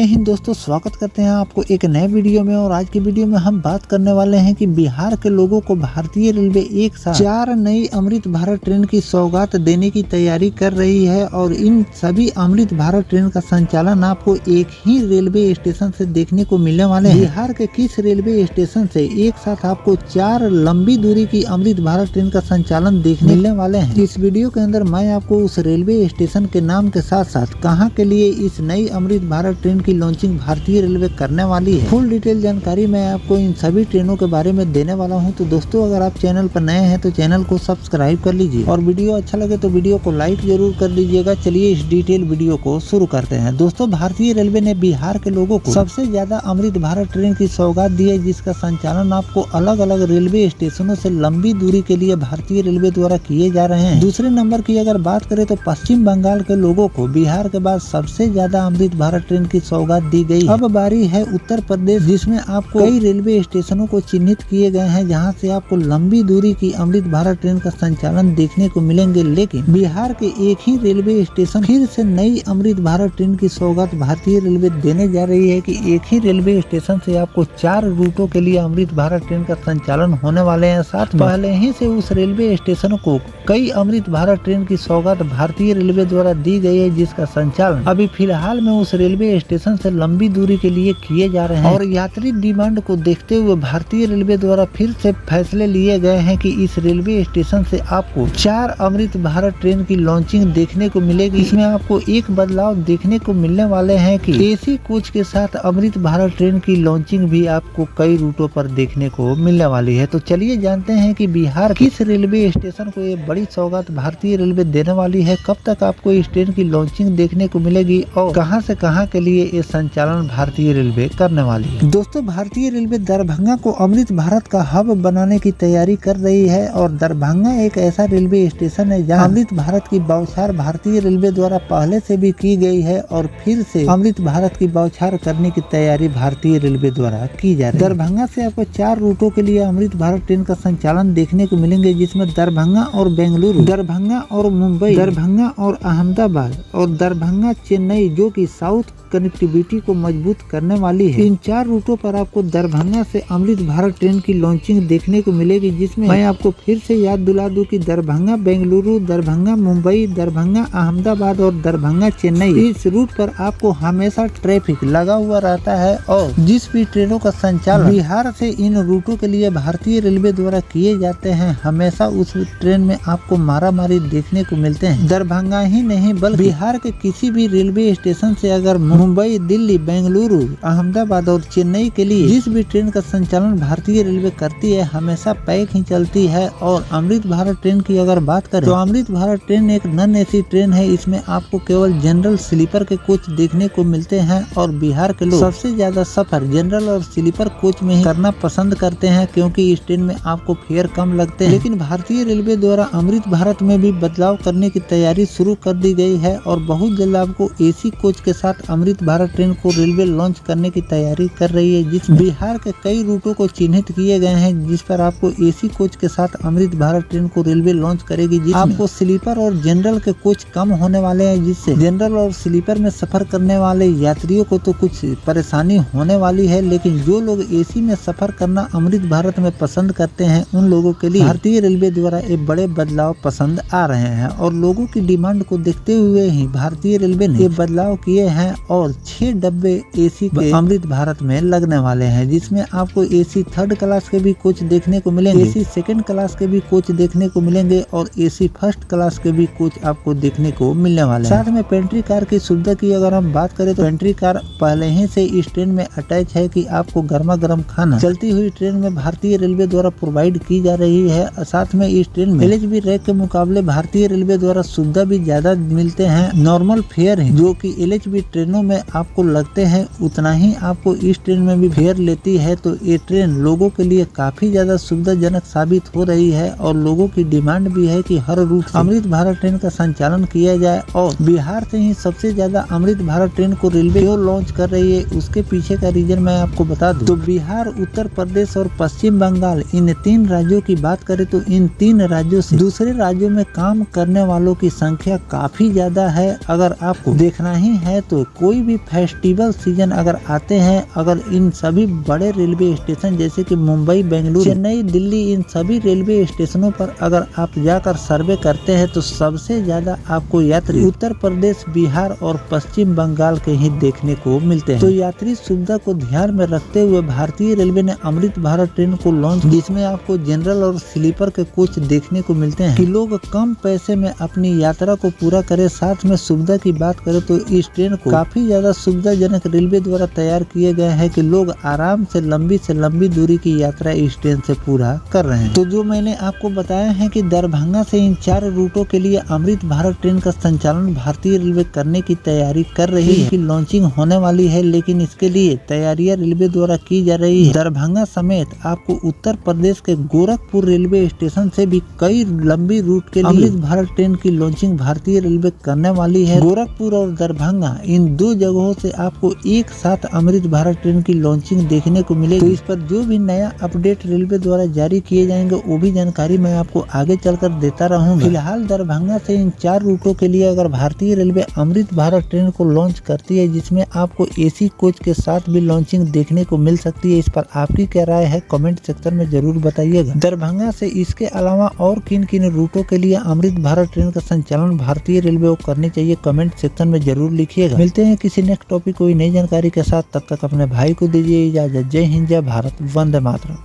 हिंद दोस्तों, स्वागत करते हैं आपको एक नए वीडियो में। और आज की वीडियो में हम बात करने वाले हैं कि बिहार के लोगों को भारतीय रेलवे एक साथ 4 नई अमृत भारत ट्रेन की सौगात देने की तैयारी कर रही है। और इन सभी अमृत भारत ट्रेन का संचालन आपको एक ही रेलवे स्टेशन से देखने को मिलने वाले हैं। बिहार के किस रेलवे स्टेशन से एक साथ आपको 4 लंबी दूरी की अमृत भारत ट्रेन का संचालन देखने मिलने वाले हैं। इस वीडियो के अंदर मैं आपको उस रेलवे स्टेशन के नाम के साथ साथ कहां के लिए इस नई अमृत भारत ट्रेन की लॉन्चिंग भारतीय रेलवे करने वाली है, फुल डिटेल जानकारी मैं आपको इन सभी ट्रेनों के बारे में देने वाला हूं। तो दोस्तों, अगर आप चैनल पर नए हैं तो चैनल को सब्सक्राइब कर लीजिए और वीडियो अच्छा लगे तो वीडियो को लाइक जरूर कर दीजिएगा। चलिए इस डिटेल वीडियो को शुरू करते हैं। दोस्तों, भारतीय रेलवे ने बिहार के लोगों को सबसे ज्यादा अमृत भारत ट्रेन की सौगात दी है, जिसका संचालन आपको अलग अलग रेलवे स्टेशनों से लंबी दूरी के लिए भारतीय रेलवे द्वारा किए जा रहे हैं। दूसरे नंबर की अगर बात करें तो पश्चिम बंगाल के लोगों को बिहार के बाद सबसे ज्यादा अमृत भारत ट्रेन की सौगात दी गई। अब बारी है उत्तर प्रदेश, जिसमें आपको कई रेलवे स्टेशनों को चिन्हित किए गए हैं जहां से आपको लंबी दूरी की अमृत भारत ट्रेन का संचालन देखने को मिलेंगे। लेकिन बिहार के एक ही रेलवे स्टेशन फिर से नई अमृत भारत ट्रेन की सौगात भारतीय रेलवे देने जा रही है कि एक ही रेलवे स्टेशन से आपको 4 रूटों के लिए अमृत भारत ट्रेन का संचालन होने वाले हैं। साथ पहले ही से उस रेलवे स्टेशन को कई अमृत भारत ट्रेन की सौगात भारतीय रेलवे द्वारा दी गई है, जिसका संचालन अभी फिलहाल में उस रेलवे स्टेशन से लंबी दूरी के लिए किए जा रहे हैं। और यात्री डिमांड को देखते हुए भारतीय रेलवे द्वारा फिर से फैसले लिए गए हैं कि इस रेलवे स्टेशन से आपको 4 अमृत भारत ट्रेन की लॉन्चिंग देखने को मिलेगी। इसमें आपको एक बदलाव देखने को मिलने वाले हैं कि एसी कोच के साथ अमृत भारत ट्रेन की लॉन्चिंग भी आपको कई रूटों पर देखने को मिलने वाली है। तो चलिए जानते हैं कि बिहार किस रेलवे स्टेशन को ये बड़ी सौगात भारतीय रेलवे देने वाली है, कब तक आपको इस ट्रेन की लॉन्चिंग देखने को मिलेगी और कहां से कहां के लिए ये संचालन भारतीय रेलवे करने वाली है। दोस्तों, भारतीय रेलवे दरभंगा को अमृत भारत का हब बनाने की तैयारी कर रही है। और दरभंगा एक ऐसा रेलवे स्टेशन है जहां अमृत भारत की बौछार भारतीय रेलवे द्वारा पहले से भी की गई है और फिर से अमृत भारत की बौछार करने की तैयारी भारतीय रेलवे द्वारा की जा रही है। दरभंगा से आपको 4 रूटों के लिए अमृत भारत ट्रेन का संचालन देखने को मिलेंगे, जिसमें दरभंगा और बेंगलुरु, दरभंगा और मुंबई, दरभंगा और अहमदाबाद और दरभंगा चेन्नई, जो कि साउथ कनेक्टिविटी को मजबूत करने वाली है। इन 4 रूटों पर आपको दरभंगा से अमृत भारत ट्रेन की लॉन्चिंग देखने को मिलेगी, जिसमें मैं आपको फिर से याद दिला दूं कि दरभंगा बेंगलुरु, दरभंगा मुंबई, दरभंगा अहमदाबाद और दरभंगा चेन्नई, इस रूट पर आपको हमेशा ट्रैफिक लगा हुआ रहता है। और जिस भी ट्रेनों का संचालन बिहार से इन रूटों के लिए भारतीय रेलवे द्वारा किए जाते हैं, हमेशा उस ट्रेन में आपको मारामारी देखने को मिलते हैं। दरभंगा ही नहीं बल्कि बिहार के किसी भी रेलवे स्टेशन से अगर मुंबई, दिल्ली, बेंगलुरु, अहमदाबाद और चेन्नई के लिए जिस भी ट्रेन का संचालन भारतीय रेलवे करती है, हमेशा पैक ही चलती है। और अमृत भारत ट्रेन की अगर बात करें तो अमृत भारत ट्रेन एक नॉन एसी ट्रेन है। इसमें आपको केवल जनरल स्लीपर के कोच देखने को मिलते हैं और बिहार के लोग सबसे ज्यादा सफर जनरल और स्लीपर कोच में ही करना पसंद करते हैं, क्योंकि इस ट्रेन में आपको फेयर कम लगते हैं। लेकिन भारतीय रेलवे द्वारा अमृत भारत में भी बदलाव करने की तैयारी शुरू कर दी गई है और बहुत जल्द आपको एसी कोच के साथ अमृत भारत ट्रेन को रेलवे लॉन्च करने की तैयारी कर रही है, जिस बिहार के कई रूटों को चिन्हित किए गए हैं, जिस पर आपको एसी कोच के साथ अमृत भारत ट्रेन को रेलवे लॉन्च करेगी। जिसमें आपको स्लीपर और जनरल के कोच कम होने वाले हैं, जिससे जनरल और स्लीपर में सफर करने वाले यात्रियों को तो कुछ परेशानी होने वाली है, लेकिन जो लोग एसी में सफर करना अमृत भारत में पसंद करते हैं, उन लोगों के लिए भारतीय रेलवे द्वारा एक बड़े बदलाव पसंद आ रहे हैं। और लोगों की डिमांड को देखते हुए ही भारतीय रेलवे ने ये बदलाव किए हैं और 6 डब्बे एसी के अमृत भारत में लगने वाले हैं, जिसमें आपको एसी 3rd क्लास के भी कोच देखने को मिलेंगे, एसी 2nd क्लास के भी कोच देखने को मिलेंगे और एसी 1st क्लास के भी कोच आपको देखने को मिलने वाले हैं। साथ में पेंट्री कार की सुविधा की अगर हम बात करें तो पेंट्री कार पहले ही से इस ट्रेन में अटैच है कि आपको गर्मा गर्म खाना चलती हुई ट्रेन में भारतीय रेलवे द्वारा प्रोवाइड की जा रही है। साथ में इस ट्रेन में एलएचबी रैक के मुकाबले भारतीय रेलवे द्वारा सुविधा भी ज्यादा मिलते हैं। नॉर्मल फेयर है जो कि एलएचबी ट्रेनों में आपको लगते हैं, उतना ही आपको इस ट्रेन में भी फेयर लेती है। तो ये ट्रेन लोगों के लिए काफी ज्यादा सुविधाजनक साबित हो रही है और लोगों की डिमांड भी है कि हर रूट अमृत भारत ट्रेन का संचालन किया जाए। और बिहार से ही सबसे ज्यादा अमृत भारत ट्रेन को रेलवे क्यों लॉन्च कर रही है, उसके पीछे का रीजन मैं आपको बता दूं। तो बिहार, उत्तर प्रदेश और पश्चिम बंगाल, इन 3 राज्यों की बात करें तो इन 3 राज्यों से दूसरे राज्यों में काम करने वालों की संख्या काफी ज्यादा है। अगर आपको देखना ही है तो कोई भी फेस्टिवल सीजन अगर आते हैं, अगर इन सभी बड़े रेलवे स्टेशन जैसे कि मुंबई, बेंगलुरु, चेन्नई, दिल्ली, इन सभी रेलवे स्टेशनों पर अगर आप जाकर सर्वे करते हैं तो सबसे ज्यादा आपको यात्री उत्तर प्रदेश, बिहार और पश्चिम बंगाल के ही देखने को मिलते हैं। तो यात्री सुविधा को ध्यान में रखते हुए भारतीय रेलवे ने अमृत भारत ट्रेन को लॉन्च, जिसमें आपको जनरल और स्लीपर के कोच देखने को मिलते हैं कि लोग कम पैसे में अपनी यात्रा को पूरा करें। साथ में सुविधा की बात करें तो इस ट्रेन को काफी ज्यादा सुविधाजनक रेलवे द्वारा तैयार किए गए हैं कि लोग आराम से लंबी दूरी की यात्रा इस ट्रेन से पूरा कर रहे हैं। तो जो मैंने आपको बताया है कि दरभंगा से इन 4 रूटों के लिए अमृत भारत ट्रेन का संचालन भारतीय रेलवे करने की तैयारी कर रही है कि लॉन्चिंग होने वाली है, लेकिन इसके लिए तैयारियां रेलवे द्वारा की जा रही है। दरभंगा समेत आपको उत्तर प्रदेश के गोरखपुर रेलवे स्टेशन से भी कई लंबी रूट के लिए अमृत भारत ट्रेन की लॉन्चिंग भारतीय रेलवे करने वाली है। गोरखपुर और दरभंगा इन 2 जगहों से आपको एक साथ अमृत भारत ट्रेन की लॉन्चिंग देखने को मिलेगी। तो इस पर जो भी नया अपडेट रेलवे द्वारा जारी किए जाएंगे वो भी जानकारी मैं आपको आगे चलकर देता रहूंगा। फिलहाल दरभंगा से इन 4 रूटों के लिए अगर भारतीय रेलवे अमृत भारत ट्रेन को लॉन्च करती है, जिसमें आपको एसी कोच के साथ भी लॉन्चिंग देखने को मिल सकती है, इस पर आपकी क्या राय है कमेंट सेक्शन में जरूर बताइएगा। दरभंगा से इसके अलावा और किन किन रूटों के लिए अमृत भारत ट्रेन का संचालन भारतीय रेलवे को करनी चाहिए, कमेंट सेक्शन में जरूर लिखिएगा। मिलते हैं किसी नेक्स्ट टॉपिक कोई नई जानकारी के साथ, तब तक अपने भाई को दीजिए इजाजत। जय हिंद, जय भारत, वंदे मातरम।